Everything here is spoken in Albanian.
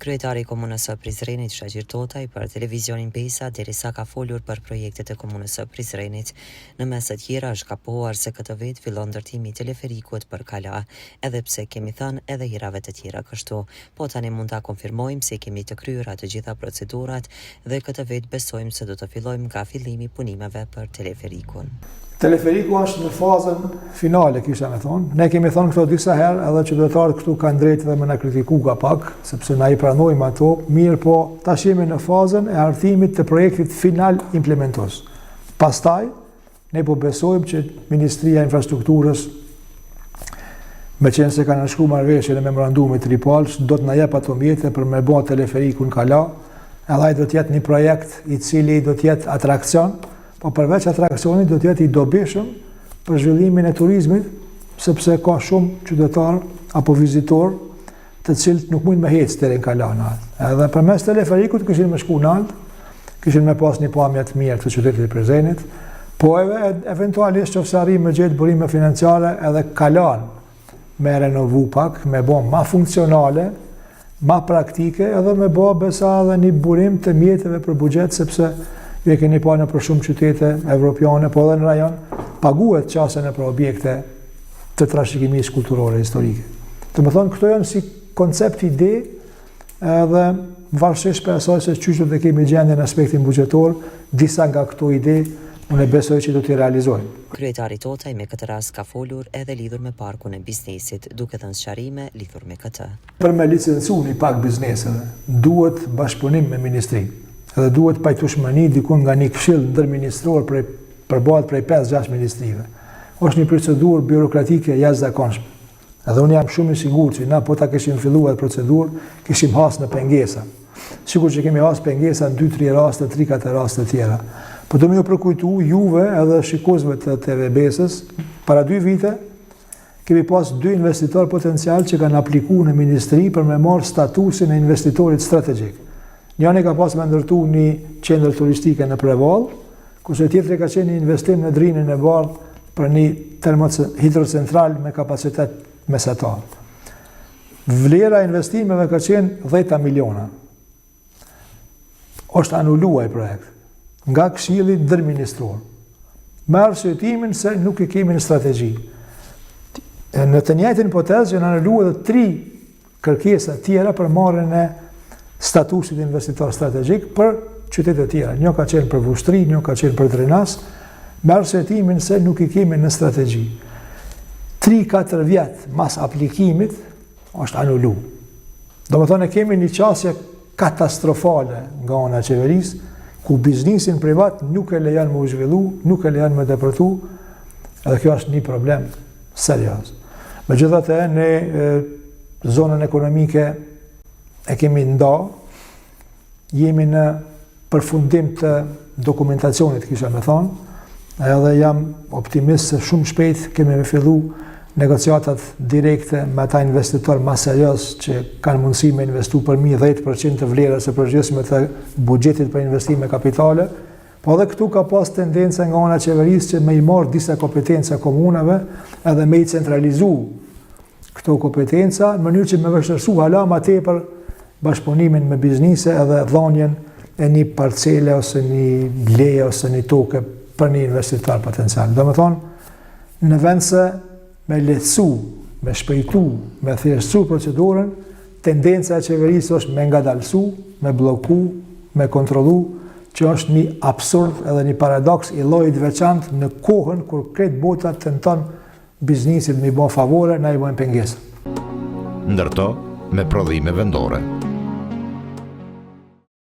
Kryetari i Komunës së Prizrenit, Shaqir Totaj, për televizionin Pesa, derisa ka folur për projektet e Komunës së Prizrenit. Në mes të tjera është kapohuar se këtë vit fillon ndërtimi i teleferikut për Kala, edhe pse kemi thënë edhe herave të tjera kështu. Po tani mund ta konfirmojmë se kemi të kryera të gjitha procedurat dhe këtë vit besojmë se do të fillojmë nga fillimi punimeve për teleferikun. Teleferiku është në fazën finale, kisha me thonë. Ne kemi thonë këto disa herë, edhe qytetarët këtu kanë drejtë dhe më na kritiku ka pak, sepse na i pranojmë ato, mirë po tash jemi në fazën e hartimit të projektit final implementues. Pastaj, ne po besojmë që Ministria e Infrastrukturës, me qenë se kanë shkruar marrëveshje në memorandumit ripalsh, do të na jep ato mjete për me bë teleferikun Kala, edhe ai do të jetë një projekt i cili do të jetë atrakcion, po përveç atraksionit do të jetë i dobishëm për zhvillimin e turizmit, sepse ka shumë qytetar apo vizitor të cilët nuk mund me hecë deri në Kala. Edhe përmes teleferikut kishin me shku në Alt, kishin me pas një pamje të mirë të qytetit të Prizrenit, po eventualisht nëse arrim me gjetë burime financiare edhe Kalan me renovu pak, me bë ma funksionale, ma praktike, edhe me bë besa edhe një burim të mjeteve për buxhet, sepse ju e keni pa në për shumë qytete evropiane, po edhe në rajon, paguhet qasën e për objekte të trashëgimisë kulturore historike. Të më thonë, këto janë si koncept ide, edhe varësisht për asaj se çysh do të kemi gjendje në aspektin buxhetor, disa nga këto ide, unë besoj që do t'i realizojmë. Kryetari Totaj me këtë rast ka folur edhe lidhur me parkun e biznesit, duke thënë sqarime lidhur me këtë. Për me licencu një pak bizneseve, duhet bashkëpunim me ministrinë. Edhe duhet pajtueshmëri dikun nga një këshill ndërministror përbohet prej 5-6 ministrive. Është një procedurë birokratike jashtëzakonshme. Edhe unë jam shumë i sigurt që na po ta kishim filluar procedurë, kishim hasë në pengesa. Sikur që kemi hasë pengesa në 2-3 raste, 3-4 raste tjera. Po do më ju përkujtu juve edhe shikuesve të TVB-s, para 2 vite kemi pas 2 investitor potencial që kanë aplikuar në ministri për me marrë statusin e investitorit strategjik. Njëri ka pas me ndërtu një qendër turistike në Prevall, kurse tjetri ka qenë një investim në Drinën e Bardhë për një hidrocentral me kapacitet mesatar. Vlera investimeve ka qenë 10 miliona. Është anuluar projekt nga Këshilli Ndërministror. Me arsyetimin se nuk e kemi në strategji. Në të njëjtën hipotezë janë anuluar edhe 3 kërkesa tjera për marrjen e statusit investitor strategjik për qytete tjera. Një ka qenë për Vushtri, një ka qenë për Drenas, me arsyetimin se nuk i kemi në strategji. 3-4 vjet mas aplikimit është anulu. Domethënë kemi një qasje katastrofale nga ana e qeverisë, ku biznesin privat nuk e lejon me u zhvillu, nuk e lejon me depërtu, edhe kjo është një problem serioz. Megjithatë në zonën ekonomike e kemi nda, jemi në përfundim të dokumentacionit, kisha me thonë, edhe jam optimist se shumë shpejt kemi me fillu negociatat direkte me ata investitor ma serios që kanë mundësi me investu për 10% të vlerës e përgjithshme të buxhetit për investime kapitale, po edhe këtu ka pas tendenca nga ana e qeverisë që me i marrë disa kompetenca komunave edhe me i centralizu këto kompetenca në mënyrë që me vështirësu hala ma tepër bashkëpunimin me biznise edhe dhënien e një parcele ose një leje ose një toke për një investitor potencial. Do të thonë, në vend se me lehtësu, me shpejtu, me thjeshtësu procedurën, tendenca e qeverisë është me ngadalësu, me bloku, me kontrollu, që është një absurd edhe një paradoks i llojit veçantë në kohën kur krejt bota tenton biznesit me i bën favore, na i bën pengesë. Ndërto me prodhime vendore.